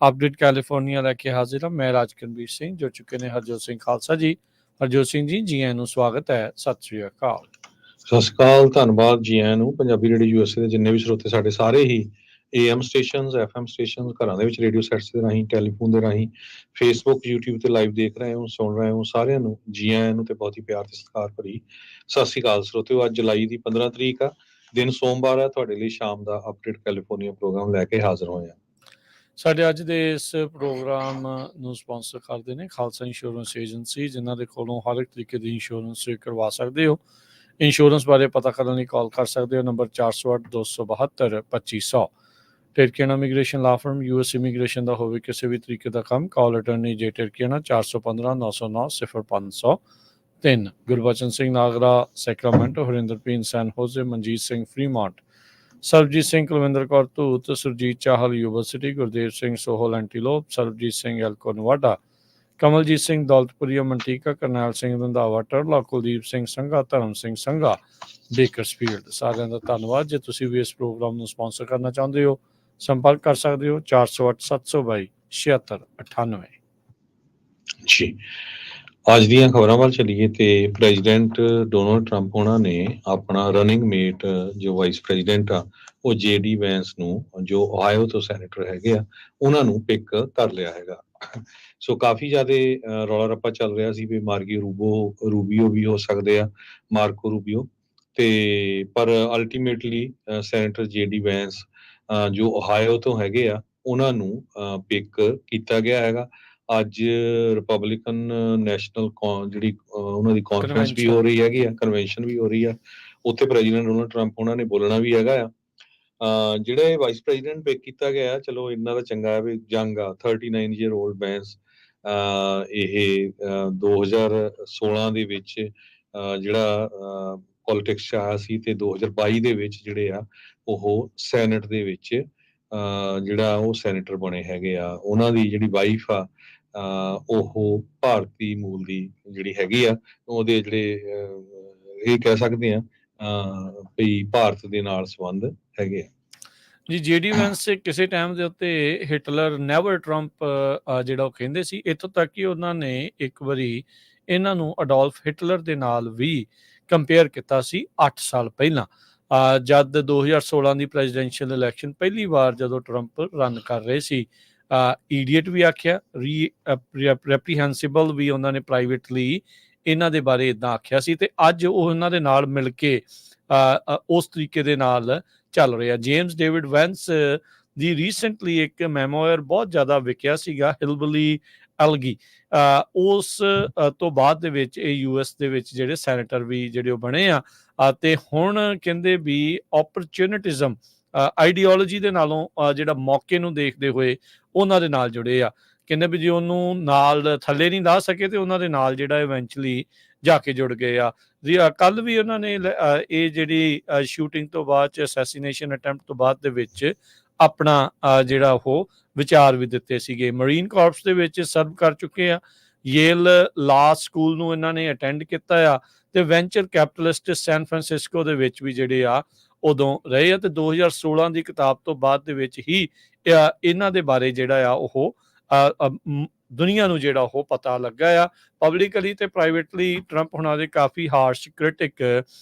Update California लैके हाजिर हाँ। मैं राजकरणवीर सिंह, जो चुके ने हरजोत सिंह खालसा जी। हरजोत सिंह जी, जी आਇਆਂ ਨੂੰ ਸਵਾਗਤ ਹੈ। ਸਤਿ ਸ੍ਰੀ ਅਕਾਲ। ਸਤਿ ਸ਼੍ਰੀ ਅਕਾਲ, ਧੰਨਵਾਦ ਜੀ ਆਇਆਂ ਨੂੰ। ਪੰਜਾਬੀ ਰੇਡੀਓ ਯੂਐਸਏ ਦੇ ਜਿੰਨੇ ਵੀ ਸਰੋਤੇ ਸਾਡੇ ਸਾਰੇ ਹੀ AM ਸਟੇਸ਼ਨਸ, FM ਸਟੇਸ਼ਨਸ, ਘਰਾਂ ਦੇ ਵਿੱਚ ਰੇਡੀਓ ਸੈਟਸ ਦੇ ਰਾਹੀਂ, ਟੈਲੀਫੋਨ ਦੇ ਰਾਹੀਂ, ਫੇਸਬੁੱਕ, YouTube ਤੇ ਲਾਈਵ ਦੇਖ ਰਹੇ ਹੋ, ਸੁਣ ਰਹੇ ਹੋ, ਸਾਰਿਆਂ ਨੂੰ ਜੀ ਆਇਆਂ ਨੂੰ ਤੇ ਬਹੁਤ ਹੀ ਪਿਆਰ ਤੇ ਸਤਿਕਾਰ ਭਰੀ ਸਤਿ ਸ਼੍ਰੀ ਅਕਾਲ ਸਰੋਤਿਓ। ਅੱਜ ਜੁਲਾਈ ਦੀ 15 ਤਰੀਕ ਆ, ਦਿਨ ਸੋਮਵਾਰ ਆ। ਤੁਹਾਡੇ ਲਈ ਸ਼ਾਮ ਦਾ ਅਪਡੇਟ ਕੈਲੀਫੋਰਨੀਆ ਪ੍ਰੋਗਰਾਮ ਲੈ ਕੇ ਹਾਜ਼ਰ ਹੋਏ ਹਾਂ। ਸਾਡੇ ਅੱਜ ਦੇ ਇਸ ਪ੍ਰੋਗਰਾਮ ਨੂੰ ਸਪਾਂਸਰ ਕਰਦੇ ਨੇ ਖਾਲਸਾ ਇੰਸ਼ੋਰੈਂਸ ਏਜੰਸੀ, ਜਿਨ੍ਹਾਂ ਦੇ ਕੋਲੋਂ ਹਰ ਇੱਕ ਤਰੀਕੇ ਦੀ ਇੰਸ਼ੋਰੈਂਸ ਕਰਵਾ ਸਕਦੇ ਹੋ। ਇੰਸ਼ੋਰੈਂਸ ਬਾਰੇ ਪਤਾ ਕਰਨ ਲਈ ਕਾਲ ਕਰ ਸਕਦੇ ਹੋ, ਨੰਬਰ 408 272 2500। ਟਿਰਕੀਆਨਾ ਇਮੀਗ੍ਰੇਸ਼ਨ ਲਾ ਫਰਮ, US ਇਮੀਗ੍ਰੇਸ਼ਨ ਦਾ ਹੋਵੇ ਕਿਸੇ ਵੀ ਤਰੀਕੇ ਦਾ ਕੰਮ, ਕਾਲ ਅਟਰਨੀ ਜੇ ਟਿਰਕੀਆਨਾ 415 909 0503। ਗੁਰਬਚਨ ਸਿੰਘ ਨਾਗਰਾ ਸੈਕਰਾਮੈਂਟੋ, ਹਰਿੰਦਰ ਪੀਨ ਸੈਨ ਹੋਜ਼ੇ, ਮਨਜੀਤ ਸਿੰਘ ਫਰੀਮੌਂਟ, ਸਰਬਜੀਤ ਸਿੰਘ ਕੁਲਵਿੰਦਰ ਕੌਰ ਧੂਤ, ਸੁਰਜੀਤ ਚਾਹਲ ਯੂਨੀਵਰਸਿਟੀ, ਗੁਰਦੇਵ ਸਿੰਘ ਸੋਹਲ ਐਂਟੀਲੋਪ, ਸਰਬਜੀਤ ਸਿੰਘ ਐਲਕੋ ਨਵਾਡਾ, ਕਮਲਜੀਤ ਸਿੰਘ ਦੌਲਤਪੁਰੀਆ ਮੰਟੀਕਾ, ਕਰਨੈਲ ਸਿੰਘ ਰੰਧਾਵਾ ਟਰਲਾ, ਕੁਲਦੀਪ ਸਿੰਘ ਸੰਘਾ, ਧਰਮ ਸਿੰਘ ਸੰਘਾ ਬੇਕਰਸਫੀਲਡ। ਸਾਰਿਆਂ ਦਾ ਧੰਨਵਾਦ। ਜੇ ਤੁਸੀਂ ਵੀ ਇਸ ਪ੍ਰੋਗਰਾਮ ਨੂੰ ਸਪਾਂਸਰ ਕਰਨਾ ਚਾਹੁੰਦੇ ਹੋ, ਸੰਪਰਕ ਕਰ ਸਕਦੇ ਹੋ 408 722 7698। ਜੀ, ਅੱਜ ਦੀਆਂ ਖਬਰਾਂ ਵੱਲ ਚੱਲੀਏ ਤੇ ਪ੍ਰੈਜ਼ੀਡੈਂਟ ਡੋਨਾਲਡ ਟਰੰਪ ਉਹਨਾਂ ਨੇ ਆਪਣਾ ਰਨਿੰਗ ਮੇਟ ਜੋ ਵਾਈਸ ਪ੍ਰੈਜ਼ੀਡੈਂਟ ਆ, ਉਹ JD ਵੈਂਸ ਨੂੰ, ਜੋ ਓਹਾਇਓ ਤੋਂ ਸੈਨੇਟਰ ਹੈਗੇ ਆ, ਉਹਨਾਂ ਨੂੰ ਪਿਕ ਕਰ ਲਿਆ ਹੈਗਾ। ਸੋ ਕਾਫੀ ਜ਼ਿਆਦਾ ਰੌਲਾ ਰੱਪਾ ਚੱਲ ਰਿਹਾ ਸੀ ਵੀ ਰੂਬੀਓ ਵੀ ਹੋ ਸਕਦੇ ਆ, ਮਾਰਕੋ ਰੂਬੀਓ, ਤੇ ਪਰ ਅਲਟੀਮੇਟਲੀ ਸੈਨੇਟਰ JD ਵੈਂਸ ਜੋ ਓਹਾਇਓ ਤੋਂ ਹੈਗੇ ਆ, ਉਹਨਾਂ ਨੂੰ ਪਿਕ ਕੀਤਾ ਗਿਆ ਹੈਗਾ। ਅੱਜ ਰਿਪਬਲਿਕਨ ਨੈਸ਼ਨਲ ਜਿਹੜੀ ਉਹਨਾਂ ਦੀ ਕਾਨਫਰੰਸ ਵੀ ਹੋ ਰਹੀ ਹੈਗੀ ਆ, ਕਨਵੈਨਸ਼ਨ ਵੀ ਹੋ ਰਹੀ ਆ। ਉੱਥੇ ਪ੍ਰੈਜ਼ੀਡੈਂਟ ਡੋਨਾਲਡ ਟਰੰਪ ਉਹਨਾਂ ਨੇ ਬੋਲਣਾ ਵੀ ਹੈਗਾ ਆ। ਜਿਹੜਾ ਵਾਈਸ ਪ੍ਰੈਜ਼ੀਡੈਂਟ ਪਿਕ ਕੀਤਾ ਗਿਆ, ਚਲੋ ਇਹਨਾਂ ਦਾ ਚੰਗਾ ਹੈ ਵੀ ਯੰਗ ਆ, 39 ਈਅਰ ਓਲਡ ਬੈਂਸ। ਇਹ 2016 ਦੇ ਵਿੱਚ ਜਿਹੜਾ ਪੋਲੀਟਿਕਸ 'ਚ ਆਇਆ ਸੀ, ਤੇ 2022 ਦੇ ਵਿੱਚ ਜਿਹੜੇ ਆ ਉਹ ਸੈਨੇਟ ਦੇ ਵਿੱਚ ਜਿਹੜਾ ਉਹ ਸੈਨੇਟਰ ਬਣੇ ਹੈਗੇ ਆ। ਉਹਨਾਂ ਦੀ ਜਿਹੜੀ ਵਾਈਫ ਆ, ਉਹ ਭਾਰਤੀ ਮੂਲ ਦੀ ਜਿਹੜੀ ਹੈਗੀ ਆ, ਉਹਦੇ ਜਿਹੜੇ ਇਹ ਕਹਿ ਸਕਦੇ ਆ ਵੀ ਭਾਰਤ ਦੇ ਨਾਲ ਸੰਬੰਧ ਹੈਗੇ ਆ ਜੀ। JD ਵੈਂਸ ਕਿਸੇ ਟਾਈਮ ਦੇ ਉੱਤੇ ਹਿਟਲਰ ਨੈਵਰ ਟਰੰਪ ਜਿਹੜਾ ਉਹ ਕਹਿੰਦੇ ਸੀ, ਇੱਥੋਂ ਤੱਕ ਕਿ ਉਹਨਾਂ ਨੇ ਇੱਕ ਵਾਰੀ ਇਹਨਾਂ ਨੂੰ ਅਡੋਲਫ ਹਿਟਲਰ ਦੇ ਨਾਲ ਵੀ ਕੰਪੇਅਰ ਕੀਤਾ ਸੀ 8 ਸਾਲ ਪਹਿਲਾਂ, ਜਦ 2016 ਦੀ ਪ੍ਰੈਜ਼ੀਡੈਂਸ਼ੀਅਲ ਇਲੈਕਸ਼ਨ ਪਹਿਲੀ ਵਾਰ ਜਦੋਂ ਟਰੰਪ ਰਨ ਕਰ ਰਹੇ ਸੀ। ਈਡੀਅਟ ਵੀ ਆਖਿਆ, ਰੈਪਰੀਹੈਂਸਿਬਲ ਵੀ ਉਹਨਾਂ ਨੇ ਪ੍ਰਾਈਵੇਟਲੀ ਇਹਨਾਂ ਦੇ ਬਾਰੇ ਇੱਦਾਂ ਆਖਿਆ ਸੀ, ਤੇ ਅੱਜ ਉਹ ਉਹਨਾਂ ਦੇ ਨਾਲ ਮਿਲ ਕੇ ਉਸ ਤਰੀਕੇ ਦੇ ਨਾਲ ਚੱਲ ਰਿਹਾ। ਜੇਮਸ ਡੇਵਿਡ ਵੈਂਸ ਦੀ ਰੀਸੈਂਟਲੀ ਇੱਕ ਮੈਮੋਇਰ ਬਹੁਤ ਜ਼ਿਆਦਾ ਵਿਕਿਆ ਸੀਗਾ, ਹਿਲਬਲੀ ਐਲਗੀ। ਉਸ ਤੋਂ ਬਾਅਦ ਦੇ ਵਿੱਚ ਇਹ US ਦੇ ਵਿੱਚ ਜਿਹੜੇ ਸੈਨੇਟਰ ਵੀ ਜਿਹੜੇ ਉਹ ਬਣੇ ਆ, ਤੇ ਹੁਣ ਕਹਿੰਦੇ ਵੀ ਓਪਰਚੁਨਿਟਿਜ਼ਮ ਆਈਡੀਓਲੋਜੀ ਦੇ ਨਾਲੋਂ ਜਿਹੜਾ ਮੌਕੇ ਨੂੰ ਦੇਖਦੇ ਹੋਏ ਉਹਨਾਂ ਦੇ ਨਾਲ ਜੁੜੇ ਆ। ਕਹਿੰਦੇ ਵੀ ਜੇ ਉਹਨੂੰ ਨਾਲ ਥੱਲੇ ਨਹੀਂ ਲਾ ਸਕੇ ਤੇ ਉਹਨਾਂ ਦੇ ਨਾਲ ਜਿਹੜਾ ਇਵੈਂਚੁਅਲੀ ਜਾ ਕੇ ਜੁੜ ਗਏ ਆ। ਕੱਲ ਵੀ ਉਹਨਾਂ ਨੇ ਇਹ ਜਿਹੜੀ ਸ਼ੂਟਿੰਗ ਤੋਂ ਬਾਅਦ ਚ, ਅਸੈਸੀਨੇਸ਼ਨ ਅਟੈਂਪਟ ਤੋਂ ਬਾਅਦ ਦੇ ਵਿੱਚ ਆਪਣਾ ਜਿਹੜਾ ਉਹ ਵਿਚਾਰ ਵੀ ਦਿੱਤੇ ਸੀਗੇ। ਮਰੀਨ ਕਾਰਪਸ ਦੇ ਵਿੱਚ ਸਰਵ ਕਰ ਚੁੱਕੇ ਆ, ਯੇਲ ਲਾ ਸਕੂਲ ਨੂੰ ਇਹਨਾਂ ਨੇ ਅਟੈਂਡ ਕੀਤਾ ਆ, ਤੇ ਵੈਂਚਰ ਕੈਪੀਟਲਿਸਟ ਸੈਨ ਫਰਾਂਸਿਸਕੋ ਦੇ ਵਿੱਚ ਵੀ ਜਿਹੜੇ ਆ ਉਦੋਂ ਰਹੇ ਆ। ਤੇ 2016 ਦੀ ਕਿਤਾਬ ਤੋਂ ਬਾਅਦ ਦੇ ਵਿੱਚ ਹੀ ਇਹਨਾਂ ਦੇ ਬਾਰੇ ਜਿਹੜਾ ਆ ਉਹ ਦੁਨੀਆ ਨੂੰ ਜਿਹੜਾ ਉਹ ਪਤਾ ਲੱਗਾ ਆ। ਪਬਲਿਕਲੀ ਤੇ ਪ੍ਰਾਈਵੇਟਲੀ ਟਰੰਪ ਹੁਣਾਂ ਦੇ ਕਾਫੀ ਹਾਰਸ਼ ਕ੍ਰਿਟਿਕ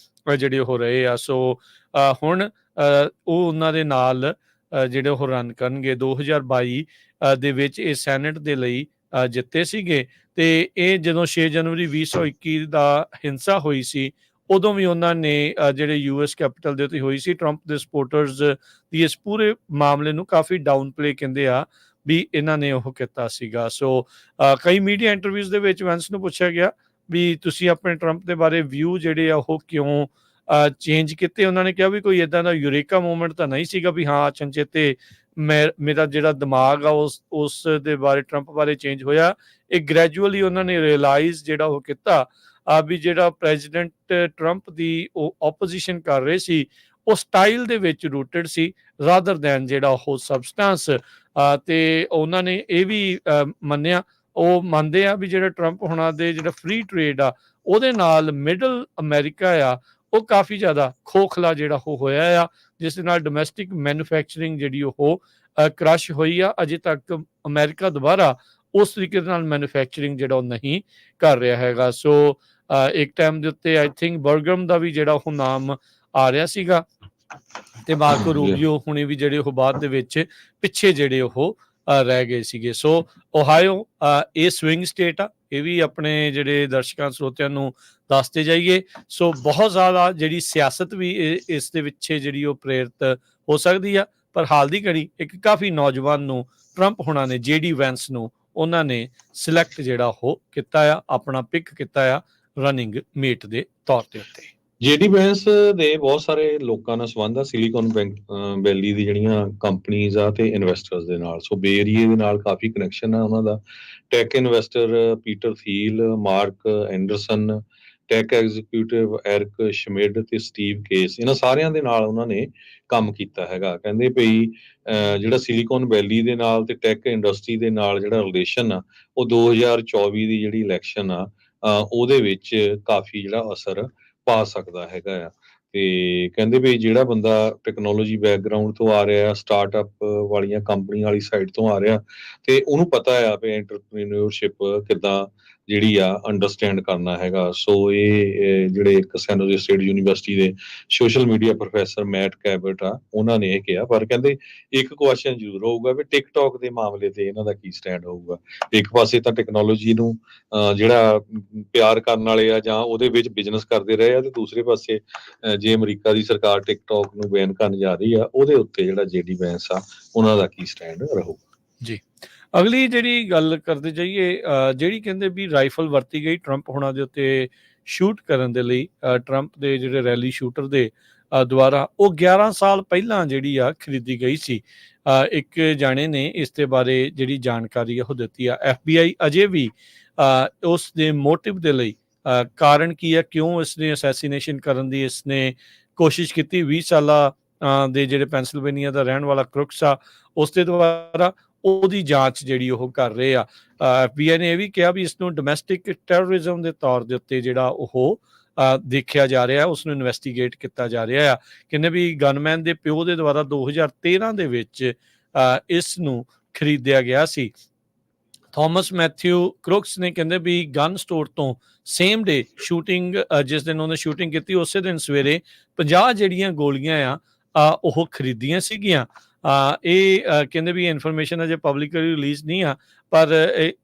ਜਿਹੜੇ ਉਹ ਰਹੇ ਆ। ਸੋ ਹੁਣ ਉਹ ਉਹਨਾਂ ਦੇ ਨਾਲ ਜਿਹੜੇ ਉਹ ਰਨ ਕਰਨਗੇ। 2022 ਦੇ ਵਿੱਚ ਇਹ ਸੈਨੇਟ ਦੇ ਲਈ ਜਿੱਤੇ ਸੀਗੇ, ਤੇ ਇਹ ਜਦੋਂ 6 ਜਨਵਰੀ 2021 ਦਾ ਹਿੰਸਾ ਹੋਈ ਸੀ, ਉਦੋਂ ਵੀ ਉਹਨਾਂ ਨੇ ਜਿਹੜੇ US ਕੈਪੀਟਲ ਦੇ ਉੱਤੇ ਹੋਈ ਸੀ, ਟਰੰਪ ਦੇ ਸਪੋਰਟਰਸ ਦੀ ਇਸ ਪੂਰੇ ਮਾਮਲੇ ਨੂੰ ਕਾਫੀ ਡਾਊਨ ਪਲੇ ਕਹਿੰਦੇ ਆ ਵੀ ਇਹਨਾਂ ਨੇ ਉਹ ਕੀਤਾ ਸੀਗਾ। ਸੋ ਕਈ ਮੀਡੀਆ ਇੰਟਰਵਿਊਜ਼ ਦੇ ਵਿੱਚ ਵੈਂਸ ਨੂੰ ਪੁੱਛਿਆ ਗਿਆ ਵੀ ਤੁਸੀਂ ਆਪਣੇ ਟਰੰਪ ਦੇ ਬਾਰੇ ਵਿਊ ਜਿਹੜੇ ਆ ਉਹ ਕਿਉਂ ਚੇਂਜ ਕੀਤੇ। ਉਹਨਾਂ ਨੇ ਕਿਹਾ ਵੀ ਕੋਈ ਇੱਦਾਂ ਦਾ ਯੂਰੇਕਾ ਮੂਵਮੈਂਟ ਤਾਂ ਨਹੀਂ ਸੀਗਾ ਵੀ ਹਾਂ ਅਚਨਚੇਤੇ ਮੇਰਾ ਜਿਹੜਾ ਦਿਮਾਗ ਆ ਉਸ ਦੇ ਬਾਰੇ, ਟਰੰਪ ਬਾਰੇ ਚੇਂਜ ਹੋਇਆ। ਇਹ ਗ੍ਰੈਜੂਅਲੀ ਉਹਨਾਂ ਨੇ ਰਿਅਲਾਈਜ਼ ਜਿਹੜਾ ਉਹ ਕੀਤਾ ਵੀ ਜਿਹੜਾ ਪ੍ਰੈਜ਼ੀਡੈਂਟ ਟਰੰਪ ਦੀ ਉਹ ਓਪੋਜੀਸ਼ਨ ਕਰ ਰਹੇ ਸੀ, ਉਹ ਸਟਾਈਲ ਦੇ ਵਿੱਚ ਰੂਟਡ ਸੀ ਰਾਦਰ ਦੈਨ ਜਿਹੜਾ ਉਹ ਸਬਸਟੈਂਸ। ਤੇ ਉਹਨਾਂ ਨੇ ਇਹ ਵੀ ਮੰਨਿਆ, ਉਹ ਮੰਨਦੇ ਆ ਵੀ ਜਿਹੜਾ ਟਰੰਪ ਹੁਣਾਂ ਦੇ ਜਿਹੜਾ ਫ੍ਰੀ ਟ੍ਰੇਡ ਆ, ਉਹਦੇ ਨਾਲ ਮਿਡਲ ਅਮਰੀਕਾ ਆ ਉਹ ਕਾਫੀ ਜ਼ਿਆਦਾ ਖੋਖਲਾ ਜਿਹੜਾ ਉਹ ਹੋਇਆ ਆ, ਜਿਸ ਦੇ ਨਾਲ ਡੋਮੈਸਟਿਕ ਮੈਨੂਫੈਕਚਰਿੰਗ ਜਿਹੜੀ ਉਹ ਕ੍ਰਸ਼ ਹੋਈ ਆ। ਅਜੇ ਤੱਕ ਅਮਰੀਕਾ ਦੁਬਾਰਾ ਉਸ ਤਰੀਕੇ ਦੇ ਨਾਲ ਮੈਨੂਫੈਕਚਰਿੰਗ ਜਿਹੜਾ ਉਹ ਨਹੀਂ ਕਰ ਰਿਹਾ ਹੈਗਾ। ਸੋ ਇੱਕ ਟਾਈਮ ਦੇ ਉੱਤੇ ਆਈ ਥਿੰਕ ਬਰਗਮ ਦਾ ਵੀ ਜਿਹੜਾ ਉਹ ਨਾਮ ਆ ਰਿਹਾ ਸੀਗਾ, ਤੇ ਮਾਰਕੋ ਰੂਬੀਓ ਹੁਣੇ ਵੀ ਜਿਹੜੇ ਉਹ ਬਾਅਦ ਦੇ ਵਿੱਚ ਪਿੱਛੇ ਜਿਹੜੇ ਉਹ ਰਹਿ ਗਏ ਸੀਗੇ। ਸੋ ਓਹਾਇਓ ਇਹ ਸਵਿੰਗ ਸਟੇਟ ਆ, ਇਹ ਵੀ ਆਪਣੇ ਜਿਹੜੇ ਦਰਸ਼ਕਾਂ ਸਰੋਤਿਆਂ ਨੂੰ ਦੱਸਦੇ ਜਾਈਏ। ਸੋ ਬਹੁਤ ਜ਼ਿਆਦਾ ਜਿਹੜੀ ਸਿਆਸਤ ਵੀ ਇਸ ਦੇ ਪਿੱਛੇ ਜਿਹੜੀ ਉਹ ਪ੍ਰੇਰਿਤ ਹੋ ਸਕਦੀ ਆ, ਪਰ ਹਾਲ ਦੀ ਘੜੀ ਇੱਕ ਕਾਫੀ ਨੌਜਵਾਨ ਨੂੰ ਟਰੰਪ ਹੋਣਾ ਨੇ JD ਵੈਂਸ ਨੂੰ ਉਹਨਾਂ ਨੇ ਸਿਲੈਕਟ ਜਿਹੜਾ ਉਹ ਕੀਤਾ ਆ, ਆਪਣਾ ਪਿਕ ਕੀਤਾ ਆ ਰਨਿੰਗ ਮੇਟ ਦੇ ਤੌਰ ਦੇ ਉੱਤੇ। JD ਵੈਂਸ ਦੇ ਬਹੁਤ ਸਾਰੇ ਲੋਕਾਂ ਨਾਲ ਸੰਬੰਧ ਆ, ਸਿਲੀਕਨ ਵੈਲੀ ਦੀ ਜਿਹੜੀਆਂ ਕੰਪਨੀਆਂ ਆ ਤੇ ਇਨਵੈਸਟਰਸ ਦੇ ਨਾਲ। ਸੋ ਬੇ ਏਰੀਏ ਦੇ ਨਾਲ ਕਾਫੀ ਕਨੈਕਸ਼ਨ ਆ ਉਹਨਾਂ ਦਾ। Tech investor Peter Thiel, Mark Andreessen, tech executive Eric Schmidt ਤੇ ਸਟੀਵ ਕੇਸ, ਇਹਨਾਂ ਸਾਰਿਆਂ ਦੇ ਨਾਲ ਉਹਨਾਂ ਨੇ ਕੰਮ ਕੀਤਾ ਹੈਗਾ। ਕਹਿੰਦੇ ਭਈ ਜਿਹੜਾ ਸਿਲੀਕਨ ਵੈਲੀ ਦੇ ਨਾਲ ਤੇ ਟੈਕ ਇੰਡਸਟਰੀ ਦੇ ਨਾਲ ਜਿਹੜਾ ਰਿਲੇਸ਼ਨ ਆ, ਉਹ 2024 ਦੀ ਜਿਹੜੀ ਇਲੈਕਸ਼ਨ ਆ ਉਹਦੇ ਵਿੱਚ ਕਾਫੀ ਜਿਹੜਾ ਅਸਰ ਪਾ ਸਕਦਾ ਹੈਗਾ ਆ। ਤੇ ਕਹਿੰਦੇ ਵੀ ਜਿਹੜਾ ਬੰਦਾ ਟੈਕਨੋਲੋਜੀ ਬੈਕਗਰਾਊਂਡ ਤੋਂ ਆ ਰਿਹਾ, ਸਟਾਰਟਅਪ ਵਾਲੀਆਂ ਕੰਪਨੀਆਂ ਵਾਲੀ ਸਾਈਡ ਤੋਂ ਆ ਰਿਹਾ, ਤੇ ਉਹਨੂੰ ਪਤਾ ਆ ਵੀ ਐਂਟਰਪ੍ਰੀਨਿਓਰਸ਼ਿਪ ਕਿੱਦਾਂ ਜਿਹੜੀ ਆ ਅੰਡਰਸਟੈਂਡ ਕਰਨਾ ਹੈਗਾ। ਸੋ ਇਹ ਜਿਹੜੇ ਇੱਕ ਸੈਨ ਹੋਜ਼ੇ ਸਟੇਟ ਯੂਨੀਵਰਸਿਟੀ ਦੇ ਸੋਸ਼ਲ ਮੀਡੀਆ ਪ੍ਰੋਫੈਸਰ ਮੈਟ ਕੈਬਟ ਆ, ਉਹਨਾਂ ਨੇ ਇਹ ਕਿਹਾ। ਪਰ ਕਹਿੰਦੇ ਇੱਕ ਕੁਐਸਚਨ ਜ਼ਰੂਰ ਹੋਊਗਾ ਵੀ ਟਿਕਟੌਕ ਦੇ ਮਾਮਲੇ ਤੇ ਇਹਨਾਂ ਦਾ ਕੀ ਸਟੈਂਡ ਹੋਊਗਾ। ਇੱਕ ਪਾਸੇ ਤਾਂ ਟੈਕਨੋਲੋਜੀ ਨੂੰ ਜਿਹੜਾ ਪਿਆਰ ਕਰਨ ਵਾਲੇ ਆ ਜਾਂ ਉਹਦੇ ਵਿੱਚ ਬਿਜ਼ਨਸ ਕਰਦੇ ਰਹੇ ਆ, ਤੇ ਦੂਸਰੇ ਪਾਸੇ ਜੇ ਅਮਰੀਕਾ ਦੀ ਸਰਕਾਰ ਟਿਕਟੌਕ ਨੂੰ ਬੈਨ ਕਰਨ ਜਾ ਰਹੀ ਆ, ਉਹਦੇ ਉੱਤੇ ਜਿਹੜਾ JD ਵੈਂਸ ਆ ਉਹਨਾਂ ਦਾ ਕੀ ਸਟੈਂਡ ਰਹੂਗਾ। ਜੀ, ਅਗਲੀ ਜਿਹੜੀ ਗੱਲ ਕਰਦੇ ਜਾਈਏ, ਜਿਹੜੀ ਕਹਿੰਦੇ ਵੀ ਰਾਈਫਲ ਵਰਤੀ ਗਈ ਟਰੰਪ ਹੋਣਾ ਦੇ ਉੱਤੇ ਸ਼ੂਟ ਕਰਨ ਦੇ ਲਈ, ਟਰੰਪ ਦੇ ਜਿਹੜੇ ਰੈਲੀ ਸ਼ੂਟਰ ਦੇ ਦੁਆਰਾ, ਉਹ 11 ਸਾਲ ਪਹਿਲਾਂ ਜਿਹੜੀ ਆ ਖਰੀਦੀ ਗਈ ਸੀ। ਇੱਕ ਜਾਣੇ ਨੇ ਇਸ ਦੇ ਬਾਰੇ ਜਿਹੜੀ ਜਾਣਕਾਰੀ ਉਹ ਦਿੱਤੀ ਆ। FBI ਅਜੇ ਵੀ ਉਸ ਦੇ ਮੋਟਿਵ ਦੇ ਲਈ, ਕਾਰਨ ਕੀ ਆ, ਕਿਉਂ ਇਸਨੇ ਅਸੈਸੀਨੇਸ਼ਨ ਕਰਨ ਦੀ ਇਸਨੇ ਕੋਸ਼ਿਸ਼ ਕੀਤੀ। 20 ਸਾਲਾਂ ਦੇ ਜਿਹੜੇ ਪੈਂਸਿਲਵੇਨੀਆ ਦਾ ਰਹਿਣ ਵਾਲਾ ਕ੍ਰੁਕਸ ਆ, ਉਸ ਦੇ ਦੁਆਰਾ ਉਹਦੀ ਜਾਂਚ ਜਿਹੜੀ ਉਹ ਕਰ ਰਹੇ ਆ। FBI ਨੇ ਇਹ ਵੀ ਕਿਹਾ ਵੀ ਇਸ ਨੂੰ ਡੋਮੈਸਟਿਕ ਟੈਰਰਿਜ਼ਮ ਦੇ ਤੌਰ ਦੇ ਉੱਤੇ ਜਿਹੜਾ ਉਹ ਦੇਖਿਆ ਜਾ ਰਿਹਾ, ਉਸ ਨੂੰ ਇਨਵੈਸਟੀਗੇਟ ਕੀਤਾ ਜਾ ਰਿਹਾ ਆ। ਕਹਿੰਦੇ ਵੀ ਗਨਮੈਨ ਦੇ ਪਿਓ ਦੇ ਦੁਆਰਾ 2013 ਦੇ ਵਿੱਚ ਇਸ ਨੂੰ ਖਰੀਦਿਆ ਗਿਆ ਸੀ। ਥਾਮਸ ਮੈਥਿਊ ਕ੍ਰੁਕਸ ਨੇ ਕਹਿੰਦੇ ਵੀ ਗਨ ਸਟੋਰ ਤੋਂ ਸੇਮ ਡੇ ਸ਼ੂਟਿੰਗ, ਜਿਸ ਦਿਨ ਉਹਨੇ ਸ਼ੂਟਿੰਗ ਕੀਤੀ ਉਸੇ ਦਿਨ ਸਵੇਰੇ 50 ਜਿਹੜੀਆਂ ਗੋਲੀਆਂ ਆ ਉਹ ਖਰੀਦੀਆਂ ਸੀਗੀਆਂ। ਇਹ ਕਹਿੰਦੇ ਵੀ ਇਨਫੋਰਮੇਸ਼ਨ ਅਜੇ ਪਬਲਿਕਲੀ ਰਿਲੀਜ਼ ਨਹੀਂ ਆ, ਪਰ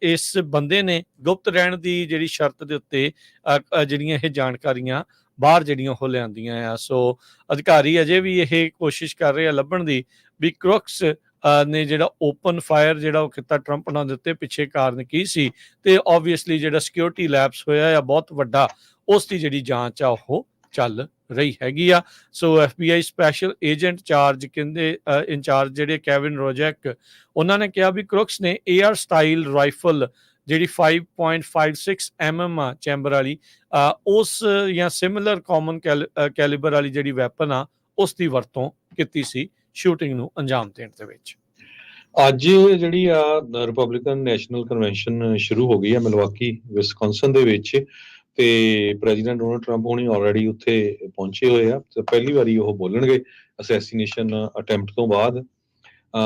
ਇਸ ਬੰਦੇ ਨੇ ਗੁਪਤ ਰਹਿਣ ਦੀ ਜਿਹੜੀ ਸ਼ਰਤ ਦੇ ਉੱਤੇ ਜਿਹੜੀਆਂ ਇਹ ਜਾਣਕਾਰੀਆਂ ਬਾਹਰ ਜਿਹੜੀਆਂ ਉਹ ਲਿਆਂਦੀਆਂ ਆ। ਸੋ ਅਧਿਕਾਰੀ ਅਜੇ ਵੀ ਇਹ ਕੋਸ਼ਿਸ਼ ਕਰ ਰਹੇ ਆ ਲੱਭਣ ਦੀ ਵੀ ਕ੍ਰੁਕਸ ਨੇ ਜਿਹੜਾ ਓਪਨ ਫਾਇਰ ਜਿਹੜਾ ਉਹ ਕੀਤਾ ਟਰੰਪ ਨਾਲ ਦੇ ਉੱਤੇ, ਪਿੱਛੇ ਕਾਰਨ ਕੀ ਸੀ, ਤੇ ਓਬਵੀਅਸਲੀ ਜਿਹੜਾ ਸਿਕਿਉਰਿਟੀ ਲੈਪਸ ਹੋਇਆ ਆ ਬਹੁਤ ਵੱਡਾ, ਉਸ ਦੀ ਜਿਹੜੀ ਜਾਂਚ ਆ ਉਹ ਚੱਲ ਰਹੀ ਹੈਗੀ ਆ। ਸੋ FBI ਸਪੈਸ਼ਲ ਏਜੰਟ ਕਹਿੰਦੇ ਇੰਚਾਰਜ ਜਿਹੜੇ ਕੈਵਿਨ ਰੋਜੈਕ, ਉਹਨਾਂ ਨੇ ਕਿਹਾ ਵੀ ਕ੍ਰੁਕਸ ਨੇ AR ਸਟਾਈਲ ਰਾਈਫਲ ਜਿਹੜੀ 5.56 mm ਆ ਚੈਂਬਰ ਵਾਲੀ, ਉਸ ਜਾਂ ਸਿਮਿਲਰ ਕਾਮਨ ਕੈਲੀਬਰ ਵਾਲੀ ਜਿਹੜੀ ਵੈਪਨ ਆ, ਉਸ ਦੀ ਵਰਤੋਂ ਕੀਤੀ ਸੀ ਸ਼ੂਟਿੰਗ ਨੂੰ ਅੰਜਾਮ ਦੇਣ ਦੇ ਵਿੱਚ। ਅੱਜ ਜਿਹੜੀ ਆ ਰਿਪਬਲਿਕਨ ਨੈਸ਼ਨਲ ਕਨਵੈਨਸ਼ਨ ਸ਼ੁਰੂ ਹੋ ਗਈ ਆ ਮਿਲਵਾਕੀ ਵਿਸਕੌਨਸਨ ਦੇ ਵਿੱਚ, ਤੇ ਪ੍ਰੈਜ਼ੀਡੈਂਟ ਡੋਨਲਡ ਟਰੰਪ ਹੁਣੀ ਆਲਰੇਡੀ ਉੱਥੇ ਪਹੁੰਚੇ ਹੋਏ ਆ। ਤੇ ਪਹਿਲੀ ਵਾਰੀ ਉਹ ਬੋਲਣਗੇ ਅਸੈਸੀਨੇਸ਼ਨ ਅਟੈਂਪਟ ਤੋਂ ਬਾਅਦ।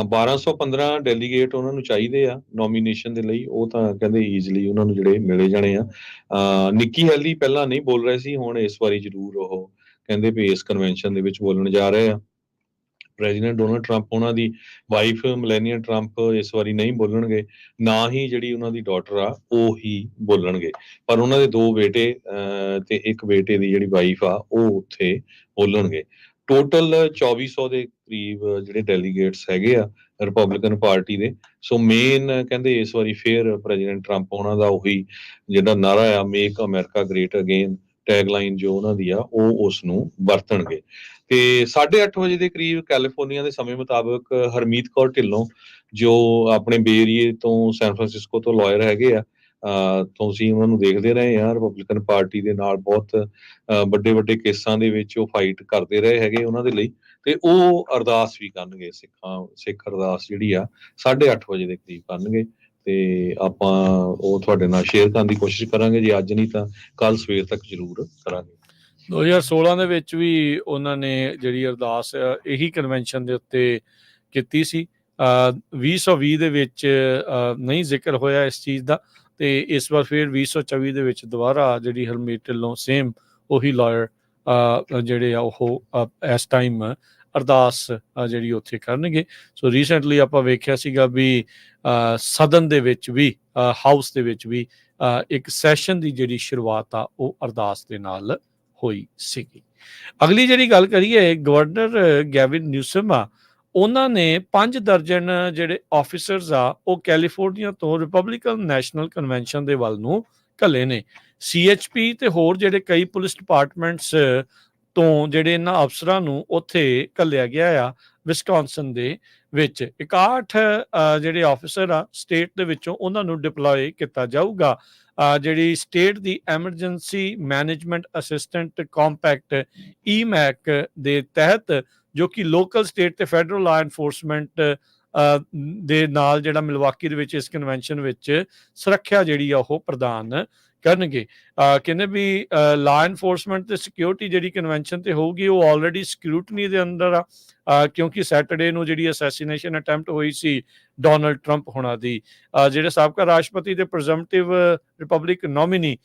1215 ਡੈਲੀਗੇਟ ਉਹਨਾਂ ਨੂੰ ਚਾਹੀਦੇ ਆ ਨੋਮੀਨੇਸ਼ਨ ਦੇ ਲਈ, ਉਹ ਤਾਂ ਕਹਿੰਦੇ ਈਜ਼ਲੀ ਉਹਨਾਂ ਨੂੰ ਜਿਹੜੇ ਮਿਲੇ ਜਾਣੇ ਆ। ਨਿੱਕੀ ਹੈਲੀ ਪਹਿਲਾਂ ਨਹੀਂ ਬੋਲ ਰਹੇ ਸੀ, ਹੁਣ ਇਸ ਵਾਰੀ ਜ਼ਰੂਰ ਉਹ ਕਹਿੰਦੇ ਵੀ ਇਸ ਕਨਵੈਨਸ਼ਨ ਦੇ ਵਿੱਚ ਬੋਲਣ ਜਾ ਰਹੇ ਆ। ਪ੍ਰੈਜ਼ੀਡੈਂਟ ਡੋਨਲਡ ਟਰੰਪ ਉਹਨਾਂ ਦੀ ਵਾਈਫ ਮਲੇਨੀਆ ਟਰੰਪ ਇਸ ਵਾਰੀ ਨਹੀਂ ਬੋਲਣਗੇ, ਨਾ ਹੀ ਜਿਹੜੀ ਉਹਨਾਂ ਦੀ ਡਾਟਰ ਆ ਉਹ ਹੀ ਬੋਲਣਗੇ, ਪਰ ਉਹਨਾਂ ਦੇ 2 ਬੇਟੇ ਤੇ ਇੱਕ ਬੇਟੇ ਦੀ ਜਿਹੜੀ ਵਾਈਫ ਆ ਉਹ ਉੱਥੇ ਬੋਲਣਗੇ। ਟੋਟਲ 2400 ਦੇ ਕਰੀਬ ਜਿਹੜੇ ਡੈਲੀਗੇਟਸ ਹੈਗੇ ਆ ਰਿਪਬਲਿਕਨ ਪਾਰਟੀ ਦੇ। ਸੋ ਮੇਨ ਕਹਿੰਦੇ ਇਸ ਵਾਰੀ ਫੇਰ ਪ੍ਰੈਜ਼ੀਡੈਂਟ ਟਰੰਪ ਉਹਨਾਂ ਦਾ ਉਹੀ ਜਿਹੜਾ ਨਾਰਾ ਆ make America great again tagline ਜੋ ਉਹਨਾਂ ਦੀ ਆ, ਉਹ ਉਸ ਨੂੰ ਵਰਤਣਗੇ। ਤੇ 8:30 ਵਜੇ ਦੇ ਕਰੀਬ ਕੈਲੀਫੋਰਨੀਆ ਦੇ ਸਮੇਂ ਮੁਤਾਬਕ ਹਰਮੀਤ ਕੌਰ ਢਿੱਲੋਂ, ਜੋ ਆਪਣੇ ਬੇ ਏਰੀਏ ਤੋਂ ਸੈਨ ਫਰਾਂਸਿਸਕੋ ਤੋਂ ਲਾਇਰ ਹੈਗੇ ਆ, ਤੁਸੀਂ ਉਹਨਾਂ ਨੂੰ ਦੇਖਦੇ ਰਹੇ ਆ, ਰਿਪਬਲਿਕਨ ਪਾਰਟੀ ਦੇ ਨਾਲ ਬਹੁਤ ਵੱਡੇ ਕੇਸਾਂ ਦੇ ਵਿੱਚ ਉਹ ਫਾਈਟ ਕਰਦੇ ਰਹੇ ਹੈਗੇ ਉਹਨਾਂ ਦੇ ਲਈ, ਤੇ ਉਹ ਅਰਦਾਸ ਵੀ ਕਰਨਗੇ, ਸਿੱਖ ਅਰਦਾਸ ਜਿਹੜੀ ਆ 8:30 ਵਜੇ ਦੇ ਕਰੀਬ ਕਰਨਗੇ। ਤੇ ਆਪਾਂ ਉਹ ਤੁਹਾਡੇ ਨਾਲ ਸ਼ੇਅਰ ਕਰਨ ਦੀ ਕੋਸ਼ਿਸ਼ ਕਰਾਂਗੇ, ਜੇ ਅੱਜ ਨਹੀਂ ਤਾਂ ਕੱਲ ਸਵੇਰ ਤੱਕ ਜ਼ਰੂਰ ਕਰਾਂਗੇ। 2016 ਦੇ ਵਿੱਚ ਵੀ ਉਹਨਾਂ ਨੇ ਜਿਹੜੀ ਅਰਦਾਸ ਇਹੀ ਕਨਵੈਨਸ਼ਨ ਦੇ ਉੱਤੇ ਕੀਤੀ ਸੀ, 2020 ਦੇ ਵਿੱਚ ਨਹੀਂ ਜ਼ਿਕਰ ਹੋਇਆ ਇਸ ਚੀਜ਼ ਦਾ, ਤੇ ਇਸ ਵਾਰ ਫਿਰ 2024 ਦੇ ਵਿੱਚ ਦੁਬਾਰਾ ਜਿਹੜੀ ਹਰਮੀਤ ਢਿੱਲੋਂ ਸੇਮ ਉਹੀ ਲਾਇਰ ਜਿਹੜੇ ਆ ਉਹ ਇਸ ਟਾਈਮ ਅਰਦਾਸ ਜਿਹੜੀ ਉੱਥੇ ਕਰਨਗੇ। ਸੋ ਰੀਸੈਂਟਲੀ ਆਪਾਂ ਵੇਖਿਆ ਸੀਗਾ ਵੀ ਸਦਨ ਦੇ ਵਿੱਚ ਵੀ, ਹਾਊਸ ਦੇ ਵਿੱਚ ਵੀ ਇੱਕ ਸੈਸ਼ਨ ਦੀ ਜਿਹੜੀ ਸ਼ੁਰੂਆਤ ਆ ਉਹ ਅਰਦਾਸ ਦੇ ਨਾਲ ਹੋਈ ਸੀਗੀ। ਅਗਲੀ ਜਿਹੜੀ ਗੱਲ ਕਰੀਏ, ਗਵਰਨਰ ਗੈਵਿਨ ਨਿਊਸਮ ਆ, ਉਹਨਾਂ ਨੇ 5 ਦਰਜਨ ਜਿਹੜੇ ਆਫਿਸਰਸ ਆ ਉਹ ਕੈਲੀਫੋਰਨੀਆ ਤੋਂ ਰਿਪਬਲਿਕਨ ਨੈਸ਼ਨਲ ਕਨਵੈਨਸ਼ਨ ਦੇ ਵੱਲ ਨੂੰ ਘੱਲੇ ਨੇ। CHP ਤੇ ਹੋਰ ਜਿਹੜੇ ਕਈ ਪੁਲਿਸ ਡਿਪਾਰਟਮੈਂਟਸ ਤੋਂ ਜਿਹੜੇ ਇਹਨਾਂ ਅਫਸਰਾਂ ਨੂੰ ਉੱਥੇ ਘੱਲਿਆ ਗਿਆ ਆ ਵਿਸਕੌਨਸਨ ਦੇ ਵਿੱਚ। 61 ਜਿਹੜੇ ਆਫਿਸਰ ਆ ਸਟੇਟ ਦੇ ਵਿੱਚੋਂ ਉਹਨਾਂ ਨੂੰ ਡਿਪਲੋਏ ਕੀਤਾ ਜਾਊਗਾ। ਜਿਹੜੀ ਸਟੇਟ ਦੀ emergency management assistant compact EMAC ਦੇ ਤਹਿਤ, ਜੋ ਕਿ ਲੋਕਲ, ਸਟੇਟ ਤੇ ਫੈਡਰਲ ਲਾ ਐਨਫੋਰਸਮੈਂਟ ਦੇ ਨਾਲ ਜਿਹੜਾ ਮਿਲਵਾਕੀ ਦੇ ਵਿੱਚ ਇਸ ਕਨਵੈਨਸ਼ਨ ਵਿੱਚ ਸੁਰੱਖਿਆ ਜਿਹੜੀ ਆ ਉਹ ਪ੍ਰਦਾਨ ਕਰਨਗੇ। ਕਹਿੰਦੇ ਵੀ ਲਾ ਐਨਫੋਰਸਮੈਂਟ ਤੇ ਸਿਕਿਉਰਿਟੀ ਜਿਹੜੀ ਕਨਵੈਨਸ਼ਨ ਤੇ ਹੋਊਗੀ ਉਹ ਆਲਰੇਡੀ ਸਕਰੂਟਨੀ ਦੇ ਅੰਦਰ ਆ, ਕਿਉਂਕਿ ਸੈਟਰਡੇ ਨੂੰ ਜਿਹੜੀ ਅਸੈਸੀਨੇਸ਼ਨ ਅਟੈਂਪਟ ਹੋਈ ਸੀ ਡੋਨਲਡ ਟਰੰਪ ਹੋਣਾ ਦੀ, ਜਿਹੜੇ ਸਾਬਕਾ ਰਾਸ਼ਟਰਪਤੀ ਦੇ ਪ੍ਰੈਜ਼ੰਪਟਿਵ ਰਿਪਬਲਿਕ ਨੋਮੀਨੀ,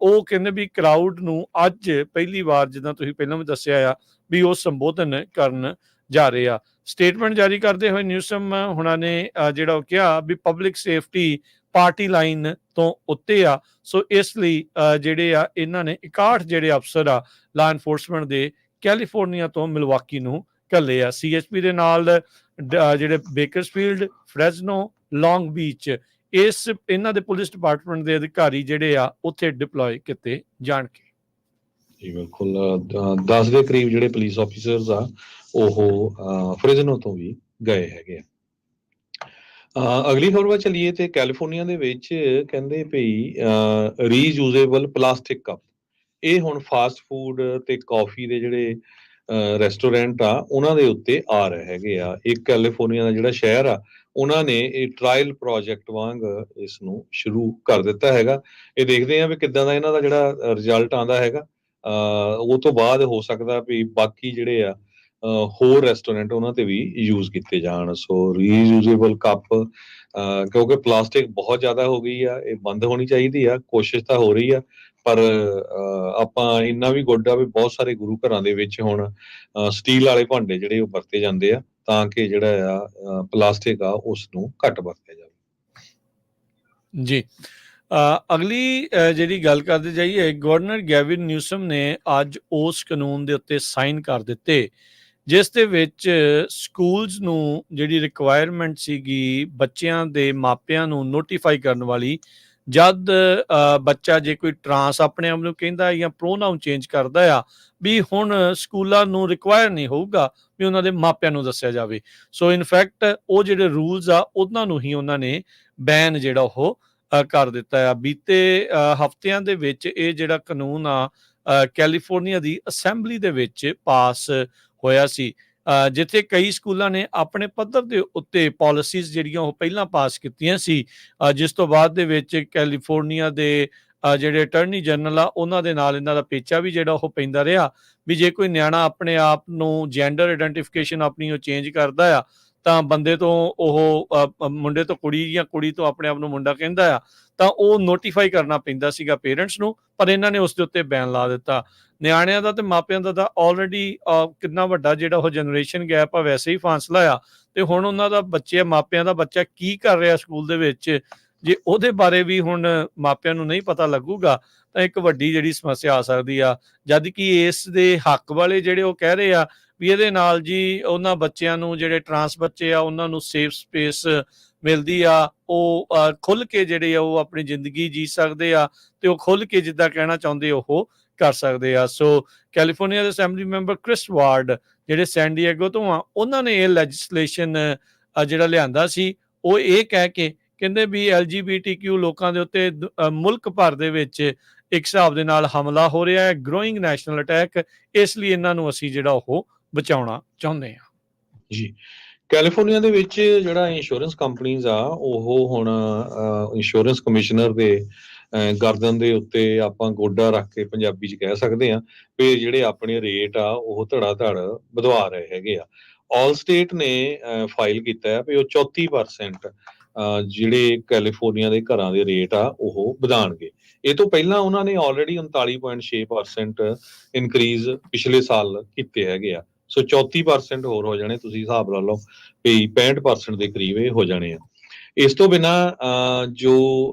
ਉਹ ਕਹਿੰਦੇ ਵੀ ਕਰਾਊਡ ਨੂੰ ਅੱਜ ਪਹਿਲੀ ਵਾਰ, ਜਿੱਦਾਂ ਤੁਸੀਂ ਪਹਿਲਾਂ ਵੀ ਦੱਸਿਆ ਆ, ਵੀ ਉਹ ਸੰਬੋਧਨ ਕਰਨ ਜਾ ਰਹੇ ਆ। ਸਟੇਟਮੈਂਟ ਜਾਰੀ ਕਰਦੇ ਹੋਏ ਨਿਊਸਮ ਹੁਣਾਂ ਨੇ ਜਿਹੜਾ ਉਹ ਕਿਹਾ ਵੀ ਪਬਲਿਕ ਸੇਫਟੀ ਪਾਰਟੀ ਲਾਈਨ ਤੋਂ ਉੱਤੇ ਆ। ਸੋ ਇਸ ਲਈ ਜਿਹੜੇ ਆ ਇਹਨਾਂ ਨੇ 61 ਜਿਹੜੇ ਅਫਸਰ ਆ ਲਾ ਐਨਫੋਰਸਮੈਂਟ ਦੇ ਕੈਲੀਫੋਰਨੀਆ ਤੋਂ ਮਿਲਵਾਕੀ ਨੂੰ ਘੱਲੇ ਆ। CHP ਦੇ ਨਾਲ ਜਿਹੜੇ ਬੇਕਰਸਫੀਲਡ, ਫਰੈਜ਼ਨੋ, ਲੌਂਗ ਬੀਚ, ਇਹਨਾਂ ਦੇ ਪੁਲਿਸ ਡਿਪਾਰਟਮੈਂਟ ਦੇ ਅਧਿਕਾਰੀ ਜਿਹੜੇ ਆ ਉੱਥੇ ਡਿਪਲੋਏ ਕੀਤੇ ਜਾਣਗੇ। ਜੀ ਬਿਲਕੁਲ, 10 ਦੇ ਕਰੀਬ ਜਿਹੜੇ ਪੁਲਿਸ ਆਫੀਸਰਸ ਆ ਉਹ ਫ੍ਰੈਜ਼ਨੋ ਤੋਂ ਵੀ ਗਏ ਹੈਗੇ ਆ। ਅਗਲੀ ਖਬਰ ਵੱਲ ਚੱਲੀਏ ਤੇ ਕੈਲੀਫੋਰਨੀਆ ਦੇ ਵਿੱਚ ਕਹਿੰਦੇ ਭਈ ਰੀਯੂਜ਼ੇਬਲ ਪਲਾਸਟਿਕ ਕੱਪ, ਇਹ ਹੁਣ ਫਾਸਟ ਫੂਡ ਤੇ ਕਾਫੀ ਦੇ ਜਿਹੜੇ ਰੈਸਟੋਰੈਂਟ ਆ ਉਹਨਾਂ ਦੇ ਉੱਤੇ ਆ ਰਹੇ ਹੈਗੇ ਆ। ਇੱਕ ਕੈਲੀਫੋਰਨੀਆ ਦਾ ਜਿਹੜਾ ਸ਼ਹਿਰ ਆ ਉਹਨਾਂ ਨੇ ਇਹ ਟ੍ਰਾਇਲ ਪ੍ਰੋਜੈਕਟ ਵਾਂਗ ਇਸ ਨੂੰ ਸ਼ੁਰੂ ਕਰ ਦਿੱਤਾ ਹੈਗਾ। ਇਹ ਦੇਖਦੇ ਆ ਵੀ ਕਿੱਦਾਂ ਦਾ ਇਹਨਾਂ ਦਾ ਜਿਹੜਾ ਰਿਜ਼ਲਟ ਆਉਂਦਾ ਹੈਗਾ। ਉਹ ਤੋਂ ਬਾਅਦ ਹੋ ਸਕਦਾ ਵੀ ਬਾਕੀ ਜਿਹੜੇ ਆ ਹੋਰ ਰੈਸਟੋਰੈਂਟ ਉਹਨਾਂ ਤੇ ਵੀ ਯੂਜ਼ ਕੀਤੇ ਜਾਣ। ਸੋ ਰੀਯੂਜ਼ੇਬਲ ਕੱਪ, ਕਿਉਂਕਿ ਪਲਾਸਟਿਕ ਬਹੁਤ ਜ਼ਿਆਦਾ ਹੋ ਗਈ ਆ, ਇਹ ਬੰਦ ਹੋਣੀ ਚਾਹੀਦੀ ਆ। ਕੋਸ਼ਿਸ਼ ਤਾਂ ਹੋ ਰਹੀ ਆ, ਪਰ ਆਪਾਂ ਇੰਨਾ ਵੀ ਗੁੱਡ ਆ ਵੀ ਬਹੁਤ ਸਾਰੇ ਗੁਰੂ ਘਰਾਂ ਦੇ ਵਿੱਚ ਹੁਣ ਸਟੀਲ ਵਾਲੇ ਭਾਂਡੇ ਜਿਹੜੇ ਉਹ ਵਰਤੇ ਜਾਂਦੇ ਆ, ਤਾਂ ਕਿ ਜਿਹੜਾ ਆ ਪਲਾਸਟਿਕ ਆ ਉਸ ਨੂੰ ਘੱਟ ਵਰਤਿਆ ਜਾਵੇ। ਜੀ, ਅਗਲੀ ਜਿਹੜੀ ਗੱਲ ਕਰਦੇ ਜਾਈਏ, ਗਵਰਨਰ ਗੈਵਿਨ ਨਿਊਸਮ ਨੇ ਅੱਜ ਉਸ ਕਾਨੂੰਨ ਦੇ ਉੱਤੇ ਸਾਈਨ ਕਰ ਦਿੱਤੇ ਜਿਸ ਦੇ ਵਿੱਚ ਸਕੂਲਸ ਨੂੰ ਜਿਹੜੀ ਰਿਕੁਆਇਰਮੈਂਟ ਸੀਗੀ ਬੱਚਿਆਂ ਦੇ ਮਾਪਿਆਂ ਨੂੰ ਨੋਟੀਫਾਈ ਕਰਨ ਵਾਲੀ, ਜਦ ਬੱਚਾ ਜੇ ਕੋਈ ਟਰਾਂਸ ਆਪਣੇ ਆਪ ਨੂੰ ਕਹਿੰਦਾ ਜਾਂ ਪ੍ਰੋਨਾਊਨ ਚੇਂਜ ਕਰਦਾ ਆ, ਵੀ ਹੁਣ ਸਕੂਲਾਂ ਨੂੰ ਰਿਕੁਆਇਰ ਨਹੀਂ ਹੋਊਗਾ ਵੀ ਉਹਨਾਂ ਦੇ ਮਾਪਿਆਂ ਨੂੰ ਦੱਸਿਆ ਜਾਵੇ। ਸੋ ਇਨਫੈਕਟ ਉਹ ਜਿਹੜੇ ਰੂਲਸ ਆ ਉਹਨਾਂ ਨੂੰ ਹੀ ਉਹਨਾਂ ਨੇ ਬੈਨ ਜਿਹੜਾ ਉਹ ਕਰ ਦਿੱਤਾ ਆ। ਬੀਤੇ ਹਫ਼ਤਿਆਂ ਦੇ ਵਿੱਚ ਇਹ ਜਿਹੜਾ ਕਾਨੂੰਨ ਆ ਕੈਲੀਫੋਰਨੀਆ ਦੀ ਅਸੈਂਬਲੀ ਦੇ ਵਿੱਚ ਪਾਸ ਹੋਇਆ ਸੀ, ਜਿੱਥੇ ਕਈ ਸਕੂਲਾਂ ਨੇ ਆਪਣੇ ਪੱਧਰ ਦੇ ਉੱਤੇ ਪਾਲਿਸੀਜ਼ ਜਿਹੜੀਆਂ ਉਹ ਪਹਿਲਾਂ ਪਾਸ ਕੀਤੀਆਂ ਸੀ, ਜਿਸ ਤੋਂ ਬਾਅਦ ਦੇ ਵਿੱਚ ਕੈਲੀਫੋਰਨੀਆ ਦੇ ਜਿਹੜੇ ਅਟਰਨੀ ਜਨਰਲ ਆ ਉਹਨਾਂ ਦੇ ਨਾਲ ਇਹਨਾਂ ਦਾ ਪੇਚਾ ਵੀ ਜਿਹੜਾ ਉਹ ਪੈਂਦਾ ਰਿਹਾ ਵੀ ਜੇ ਕੋਈ ਨਿਆਣਾ ਆਪਣੇ ਆਪ ਨੂੰ ਜੈਂਡਰ ਆਈਡੈਂਟੀਫਿਕੇਸ਼ਨ ਆਪਣੀ ਉਹ ਚੇਂਜ ਕਰਦਾ ਆ ਤਾਂ ਬੰਦੇ ਤੋਂ ਉਹ ਮੁੰਡੇ ਤੋਂ ਕੁੜੀ ਜਾਂ ਕੁੜੀ ਤੋਂ ਆਪਣੇ ਆਪ ਨੂੰ ਮੁੰਡਾ ਕਹਿੰਦਾ ਆ ਤਾਂ ਉਹ ਨੋਟੀਫਾਈ ਕਰਨਾ ਪੈਂਦਾ ਸੀਗਾ ਪੇਰੈਂਟਸ ਨੂੰ, ਪਰ ਇਹਨਾਂ ਨੇ ਉਸ ਦੇ ਉੱਤੇ ਬੈਨ ਲਾ ਦਿੱਤਾ। ਨਿਆਣਿਆਂ ਦਾ ਤੇ ਮਾਪਿਆਂ ਦਾ ਤਾਂ ਆਲਰੇਡੀ ਕਿੰਨਾ ਵੱਡਾ ਜਿਹੜਾ ਉਹ ਜਨਰੇਸ਼ਨ ਗੈਪ ਆ ਵੈਸੇ ਹੀ ਫਾਸਲਾ ਆ, ਤੇ ਹੁਣ ਉਹਨਾਂ ਦਾ ਮਾਪਿਆਂ ਦਾ ਬੱਚਾ ਕੀ ਕਰ ਰਿਹਾ ਸਕੂਲ ਦੇ ਵਿੱਚ, ਜੇ ਉਹਦੇ ਬਾਰੇ ਵੀ ਹੁਣ ਮਾਪਿਆਂ ਨੂੰ ਨਹੀਂ ਪਤਾ ਲੱਗੂਗਾ ਤਾਂ ਇੱਕ ਵੱਡੀ ਜਿਹੜੀ ਸਮੱਸਿਆ ਆ ਸਕਦੀ ਆ। ਜਦ ਕਿ ਇਸ ਦੇ ਹੱਕ ਵਾਲੇ ਜਿਹੜੇ ਉਹ ਕਹਿ ਰਹੇ ਆ ਵੀ ਇਹਦੇ ਨਾਲ ਜੀ ਉਹਨਾਂ ਬੱਚਿਆਂ ਨੂੰ, ਜਿਹੜੇ ਟਰਾਂਸ ਬੱਚੇ ਆ, ਉਹਨਾਂ ਨੂੰ ਸੇਫ ਸਪੇਸ ਮਿਲਦੀ ਆ, ਉਹ ਖੁੱਲ੍ਹ ਕੇ ਜਿਹੜੇ ਆ ਉਹ ਆਪਣੀ ਜ਼ਿੰਦਗੀ ਜੀ ਸਕਦੇ ਆ ਤੇ ਉਹ ਖੁੱਲ੍ਹ ਕੇ ਜਿੱਦਾਂ ਕਹਿਣਾ ਚਾਹੁੰਦੇ ਉਹ ਕਰ ਸਕਦੇ ਆ। ਸੋ ਕੈਲੀਫੋਰਨੀਆ ਦੇ ਅਸੈਂਬਲੀ ਮੈਂਬਰ ਕ੍ਰਿਸ ਵਾਰਡ ਜਿਹੜੇ ਸੈਨ ਡਿਏਗੋ ਤੋਂ ਆ, ਉਹਨਾਂ ਨੇ ਇਹ ਲੈਜਿਸਲੇਸ਼ਨ ਜਿਹੜਾ ਲਿਆਂਦਾ ਸੀ ਉਹ ਇਹ ਕਹਿ ਕੇ ਕਹਿੰਦੇ ਵੀ LGBTQ ਲੋਕਾਂ ਦੇ ਉੱਤੇ ਮੁਲਕ ਭਰ ਦੇ ਵਿੱਚ ਇੱਕ ਹਿਸਾਬ ਦੇ ਨਾਲ ਹਮਲਾ ਹੋ ਰਿਹਾ ਹੈ, ਗਰੋਇੰਗ ਨੈਸ਼ਨਲ ਅਟੈਕ, ਇਸ ਲਈ ਇਹਨਾਂ ਨੂੰ ਅਸੀਂ ਜਿਹੜਾ ਉਹ ਬਚਾਉਣਾ ਚਾਹੁੰਦੇ ਹਾਂ। ਜੀ, ਕੈਲੀਫੋਰਨੀਆ ਦੇ ਵਿੱਚ ਜਿਹੜਾ ਇੰਸ਼ੋਰੈਂਸ ਕੰਪਨੀਜ਼ ਆ ਉਹ ਹੁਣ ਇੰਸ਼ੋਰੈਂਸ ਕਮਿਸ਼ਨਰ ਦੇ ਗਰਦਨ ਦੇ ਉੱਤੇ ਆਪਾਂ ਗੋਡਾ ਰੱਖ ਕੇ ਪੰਜਾਬੀ 'ਚ ਕਹਿ ਸਕਦੇ ਹਾਂ ਵੀ ਜਿਹੜੇ ਆਪਣੇ ਰੇਟ ਆ ਉਹ ਧੜਾ ਧੜ ਵਧਵਾ ਰਹੇ ਹੈਗੇ ਆ। ਆਲ ਸਟੇਟ ਨੇ ਫਾਈਲ ਕੀਤਾ ਹੈ ਵੀ ਉਹ 34% ਜਿਹੜੇ ਕੈਲੀਫੋਰਨੀਆ ਦੇ ਘਰਾਂ ਦੇ ਰੇਟ ਆ ਉਹ ਵਧਾਉਣਗੇ। ਇਹ ਤੋਂ ਪਹਿਲਾਂ ਉਹਨਾਂ ਨੇ ਆਲਰੇਡੀ 39.6% ਇਨਕਰੀਜ਼ ਪਿਛਲੇ ਸਾਲ ਕੀਤੇ ਹੈਗੇ ਆ। ਸੋ 34% ਹੋਰ ਹੋ ਜਾਣੇ, ਤੁਸੀਂ ਹਿਸਾਬ ਲਾ ਲਓ ਵੀ 65% ਦੇ ਕਰੀਬ ਇਹ ਹੋ ਜਾਣੇ ਆ। ਇਸ ਤੋਂ ਬਿਨਾ ਜੋ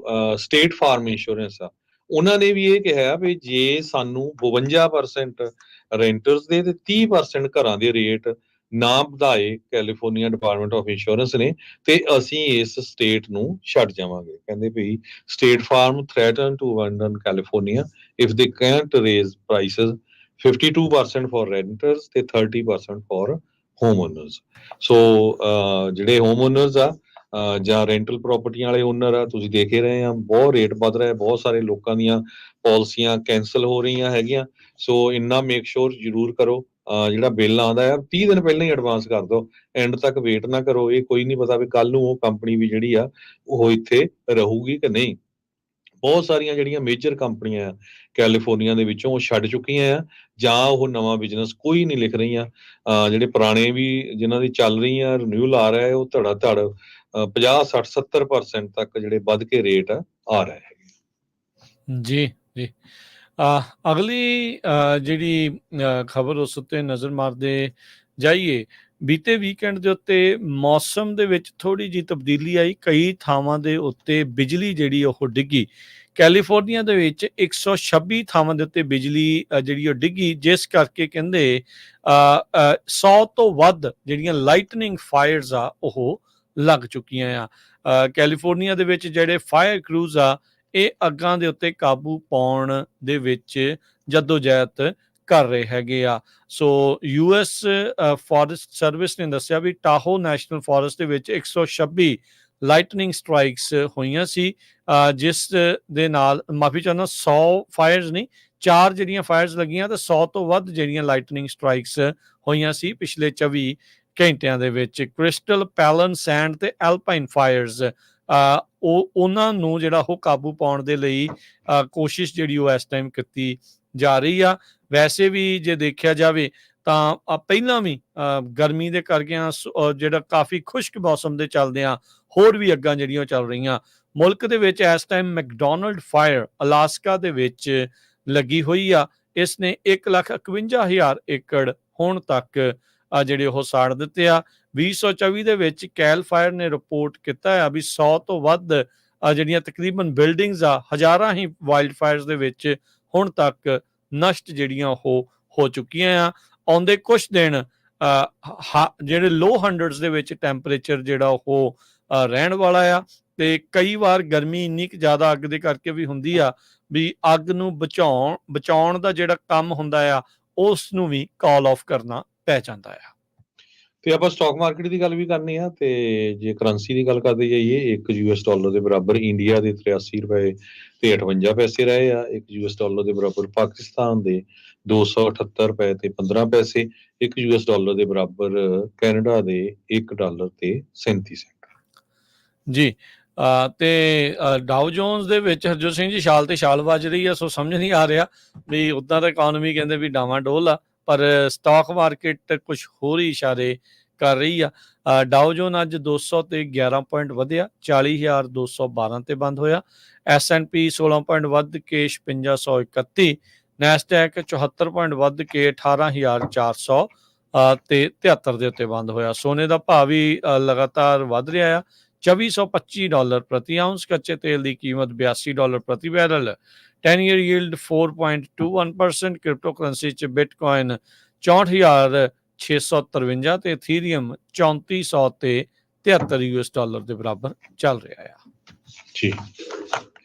ਸਟੇਟ ਫਾਰਮ ਇੰਸ਼ੋਰੈਂਸ ਆ, ਉਹਨਾਂ ਨੇ ਵੀ ਇਹ ਕਿਹਾ ਵੀ ਜੇ ਸਾਨੂੰ 52% ਰੈਂਟਰਸ ਦੇ ਤੇ 30% ਘਰਾਂ ਦੇ ਰੇਟ ਨਾ ਵਧਾਏ ਕੈਲੀਫੋਰਨੀਆ ਡਿਪਾਰਟਮੈਂਟ ਆਫ ਇੰਸ਼ੋਰੈਂਸ ਨੇ, ਤੇ ਅਸੀਂ ਇਸ ਸਟੇਟ ਨੂੰ ਛੱਡ ਜਾਵਾਂਗੇ। ਕਹਿੰਦੇ ਵੀ State Farm threaten to abandon California if they can't raise prices 52% for renters ਤੇ 30% ਫॉर ਹੋਮ ਓਨਰਸ। ਸੋ ਜਿਹੜੇ ਹੋਮ ਓਨਰਸ ਆ ਜਾਂ ਰੈਂਟਲ ਪ੍ਰਾਪਰਟੀਆਂ ਵਾਲੇ ਓਨਰ ਆ, ਤੁਸੀਂ ਦੇਖ ਹੀ ਰਹੇ ਆ ਬਹੁਤ ਰੇਟ ਵੱਧ ਰਿਹਾ, ਬਹੁਤ ਸਾਰੇ ਲੋਕਾਂ ਦੀਆਂ ਪਾਲਿਸੀਆਂ ਕੈਂਸਲ ਹੋ ਰਹੀਆਂ ਹੈਗੀਆਂ। ਸੋ ਇੰਨਾ ਮੇਕ ਸ਼ੋਰ ਜ਼ਰੂਰ ਕਰੋ, ਜਿਹੜਾ ਬਿੱਲ ਆਉਂਦਾ ਆ 30 ਦਿਨ ਪਹਿਲਾਂ ਹੀ ਐਡਵਾਂਸ ਕਰ ਦਿਓ, ਐਂਡ ਤੱਕ ਵੇਟ ਨਾ ਕਰੋ। ਇਹ ਕੋਈ ਨਹੀਂ ਪਤਾ ਵੀ ਕੱਲ ਨੂੰ ਉਹ ਕੰਪਨੀ ਵੀ ਜਿਹੜੀ ਆ ਉਹ ਇੱਥੇ ਰਹੂਗੀ ਕਿ ਨਹੀਂ। ਬਹੁਤ ਸਾਰੀਆਂ ਜਿਹੜੀਆਂ ਮੇਜਰ ਕੰਪਨੀਆਂ ਆ ਕੈਲੀਫੋਰਨੀਆ ਦੇ ਵਿੱਚੋਂ ਉਹ ਛੱਡ ਚੁੱਕੀਆਂ ਆ, ਜਾਂ ਉਹ ਨਵਾਂ ਬਿਜ਼ਨਸ ਕੋਈ ਨਹੀਂ ਲਿਖ ਰਹੀਆਂ। ਜਿਹੜੇ ਪੁਰਾਣੇ ਵੀ ਜਿਨ੍ਹਾਂ ਦੀ ਚੱਲ ਰਹੀਆਂ ਰਿਨਿਊਲ ਆ ਰਿਹਾ ਹੈ, ਉਹ ਧੜਾ ਧੜ 50 60 70% ਤੱਕ ਜਿਹੜੇ ਵੱਧ ਕੇ ਰੇਟ ਆ ਰਹੇ ਹੈਗੇ। ਜੀ ਜੀ। ਅਗਲੀ ਜਿਹੜੀ ਖਬਰ ਉਸ ਉੱਤੇ ਨਜ਼ਰ ਮਾਰਦੇ ਜਾਈਏ, ਬੀਤੇ ਵੀਕਐਂਡ ਦੇ ਉੱਤੇ ਮੌਸਮ ਦੇ ਵਿੱਚ ਥੋੜ੍ਹੀ ਜਿਹੀ ਤਬਦੀਲੀ ਆਈ। ਕਈ ਥਾਵਾਂ ਦੇ ਉੱਤੇ ਬਿਜਲੀ ਜਿਹੜੀ ਉਹ ਡਿੱਗੀ। ਕੈਲੀਫੋਰਨੀਆ ਦੇ ਵਿੱਚ 126 ਥਾਵਾਂ ਦੇ ਉੱਤੇ ਬਿਜਲੀ ਜਿਹੜੀ ਉਹ ਡਿੱਗੀ, ਜਿਸ ਕਰਕੇ ਕਹਿੰਦੇ 100 ਤੋਂ ਵੱਧ ਜਿਹੜੀਆਂ ਲਾਈਟਨਿੰਗ ਫਾਇਰਸ ਆ ਉਹ ਲੱਗ ਚੁੱਕੀਆਂ ਆ। ਕੈਲੀਫੋਰਨੀਆ ਦੇ ਵਿੱਚ ਜਿਹੜੇ ਫਾਇਰ ਕਰੂਜ਼ ਆ, ਇਹ ਅੱਗਾਂ ਦੇ ਉੱਤੇ ਕਾਬੂ ਪਾਉਣ ਦੇ ਵਿੱਚ ਜਦੋਜਹਿਦ ਕਰ ਰਹੇ ਹੈਗੇ ਆ। ਸੋ US ਫੋਰੈਸਟ ਸਰਵਿਸ ਨੇ ਦੱਸਿਆ ਵੀ ਟਾਹੋ ਨੈਸ਼ਨਲ ਫੋਰੈਸਟ ਦੇ ਵਿੱਚ 126 ਲਾਈਟਨਿੰਗ ਸਟ੍ਰਾਈਕਸ ਹੋਈਆਂ ਸੀ, ਜਿਸ ਦੇ ਨਾਲ ਮਾਫੀ ਚਾਹੁੰਦਾ 100 ਫਾਇਰਸ ਨਹੀਂ, 4 ਜਿਹੜੀਆਂ ਫਾਇਰਸ ਲੱਗੀਆਂ ਤੇ 100 ਤੋਂ ਵੱਧ ਜਿਹੜੀਆਂ ਲਾਈਟਨਿੰਗ ਸਟ੍ਰਾਈਕਸ ਹੋਈਆਂ ਸੀ ਪਿਛਲੇ 24 ਘੰਟਿਆਂ ਦੇ ਵਿੱਚ। ਕ੍ਰਿਸਟਲ, ਪੈਲਨ, ਸੈਂਡ ਤੇ ਐਲਪਾਈਨ ਫਾਇਰਸ ਉਹਨਾਂ ਨੂੰ ਜਿਹੜਾ ਉਹ ਕਾਬੂ ਪਾਉਣ ਦੇ ਲਈ ਕੋਸ਼ਿਸ਼ ਜਿਹੜੀ ਉਹ ਇਸ ਟਾਈਮ ਕੀਤੀ ਜਾ ਰਹੀ ਆ। ਵੈਸੇ ਵੀ ਜੇ ਦੇਖਿਆ ਜਾਵੇ ਤਾਂ ਪਹਿਲਾਂ ਵੀ ਗਰਮੀ ਦੇ ਕਰਕੇ ਜਿਹੜਾ ਕਾਫੀ ਖੁਸ਼ਕ ਮੌਸਮ ਦੇ ਚੱਲਦੇ ਆ, ਹੋਰ ਵੀ ਅੱਗਾਂ ਜਿਹੜੀਆਂ ਚੱਲ ਰਹੀਆਂ। ਮੁਲਕ ਦੇ ਵਿੱਚ ਇਸ ਟਾਈਮ ਮੈਕਡੋਨਲਡ ਫਾਇਰ ਅਲਾਸਕਾ ਦੇ ਵਿੱਚ ਲੱਗੀ ਹੋਈ ਆ। ਇਸ ਨੇ 1,51,000 ਏਕੜ ਹੁਣ ਤੱਕ ਜਿਹੜੇ ਉਹ ਸਾੜ ਦਿੱਤੇ ਆ। 2024 ਦੇ ਵਿੱਚ ਕੈਲ ਫਾਇਰ ਨੇ ਰਿਪੋਰਟ ਕੀਤਾ ਆ ਵੀ 100 ਤੋਂ ਵੱਧ ਜਿਹੜੀਆਂ ਤਕਰੀਬਨ ਬਿਲਡਿੰਗਸ ਆ, ਹਜ਼ਾਰਾਂ ਹੀ ਵਾਈਲਡ ਫਾਇਰਸ ਦੇ ਵਿੱਚ ਹੁਣ ਤੱਕ ਨਸ਼ਟ ਜਿਹੜੀਆਂ ਉਹ ਹੋ ਚੁੱਕੀਆਂ ਆ। ਆਉਂਦੇ ਕੁਝ ਦਿਨ ਜਿਹੜੇ ਲੋ 100s ਦੇ ਵਿੱਚ ਟੈਂਪਰੇਚਰ ਜਿਹੜਾ ਉਹ ਰਹਿਣ ਵਾਲਾ ਆ, ਤੇ ਕਈ ਵਾਰ ਗਰਮੀ ਇੰਨੀ ਕੁ ਜ਼ਿਆਦਾ ਅੱਗ ਦੇ ਕਰਕੇ ਵੀ ਹੁੰਦੀ ਆ ਵੀ ਅੱਗ ਨੂੰ ਬਚਾਉਣ ਦਾ ਜਿਹੜਾ ਕੰਮ ਹੁੰਦਾ ਆ, ਉਸ ਨੂੰ ਵੀ ਕਾਲ ਆਫ ਕਰਨਾ ਪੈ ਜਾਂਦਾ ਆ। ਤੇ ਆਪਾਂ ਸਟਾਕ ਮਾਰਕੀਟ ਦੀ ਗੱਲ ਵੀ ਕਰਨੀ ਆ, ਤੇ ਜੇ ਕਰੰਸੀ ਦੀ ਗੱਲ ਕਰਦੇ ਜਾਈਏ, ਇੱਕ US$ ਦੇ ਬਰਾਬਰ ਇੰਡੀਆ ਦੇ 83 ਰੁਪਏ ਤੇ 58 ਪੈਸੇ ਰਹੇ ਆ। ਇੱਕ US$ ਦੇ ਬਰਾਬਰ ਪਾਕਿਸਤਾਨ ਦੇ 278 ਰੁਪਏ ਤੇ 15 ਪੈਸੇ। ਇੱਕ US$ ਦੇ ਬਰਾਬਰ ਕੈਨੇਡਾ ਦੇ $1 ਤੇ 37 ਸੈਂਟ। ਜੀ। ਤੇ ਡਾਓ ਜੋਨਸ ਦੇ ਵਿੱਚ ਹਰਜੋਤ ਸਿੰਘ ਜੀ ਛਾਲ ਤੇ ਛਾਲ ਵੱਜ ਰਹੀ ਆ। ਸੋ ਸਮਝ ਨਹੀਂ ਆ ਰਿਹਾ ਵੀ ਉੱਦਾਂ ਤਾਂ ਇਕਨੋਮੀ ਕਹਿੰਦੇ ਵੀ ਡਾਵਾਂਡੋਲ ਆ, ਪਰ ਸਟਾਕ ਮਾਰਕੀਟ ਕੁਝ ਹੋਰ ਹੀ ਇਸ਼ਾਰੇ ਕਰ ਰਹੀ ਆ। ਡਾਓ ਜੋਨ ਅੱਜ 200 ਤੇ 11 ਪੁਆਇੰਟ ਵਧਿਆ, 40,212 ਤੇ ਬੰਦ ਹੋਇਆ। S&P 16 ਪੁਆਇੰਟ ਵੱਧ ਕੇ 5631, ਨੈਸਡੈਕ 74 ਪੁਆਇੰਟ ਵੱਧ ਕੇ 18,400 ਤੇ 73 ਦੇ ਉੱਤੇ ਬੰਦ ਹੋਇਆ। ਸੋਨੇ ਦਾ ਭਾਅ ਵੀ ਲਗਾਤਾਰ ਵੱਧ ਰਿਹਾ ਆ, $2425 ਪ੍ਰਤੀ ਆਉਂਸ। ਕੱਚੇ ਤੇਲ ਦੀ ਕੀਮਤ $82 ਪ੍ਰਤੀ barrel. 10-year yield 4.21%। Crypto currency 'ਚ ਬਿਟਕੋਇਨ 64,653 ਤੇ ਇਥੀਰੀਅਮ 3400 ਤੇ $73 ਦੇ ਬਰਾਬਰ ਚੱਲ ਰਿਹਾ ਆ। ਜੀ,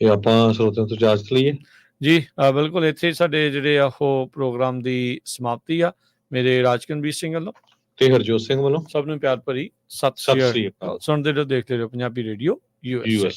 ਇਹ ਆਪਾਂ ਸਰੋਤਿਆਂ ਤੋਂ ਇਜਾਜ਼ਤ ਲਈਏ ਜੀ। ਬਿਲਕੁਲ, ਇੱਥੇ ਸਾਡੇ ਜਿਹੜੇ ਆ ਉਹ ਪ੍ਰੋਗਰਾਮ ਦੀ ਸਮਾਪਤੀ ਆ। ਮੇਰੇ ਰਾਜਕਨਵੀਰ ਸਿੰਘ ਵੱਲੋਂ ਤੇ ਹਰਜੋਤ ਸਿੰਘ ਵੱਲੋਂ ਸਭ ਨੂੰ ਪਿਆਰ ਭਰੀ ਸਤਿ ਸ੍ਰੀ ਅਕਾਲ। ਸੁਣਦੇ ਰਹੋ, ਦੇਖਦੇ ਰਹੋ ਪੰਜਾਬੀ ਰੇਡੀਓ USA।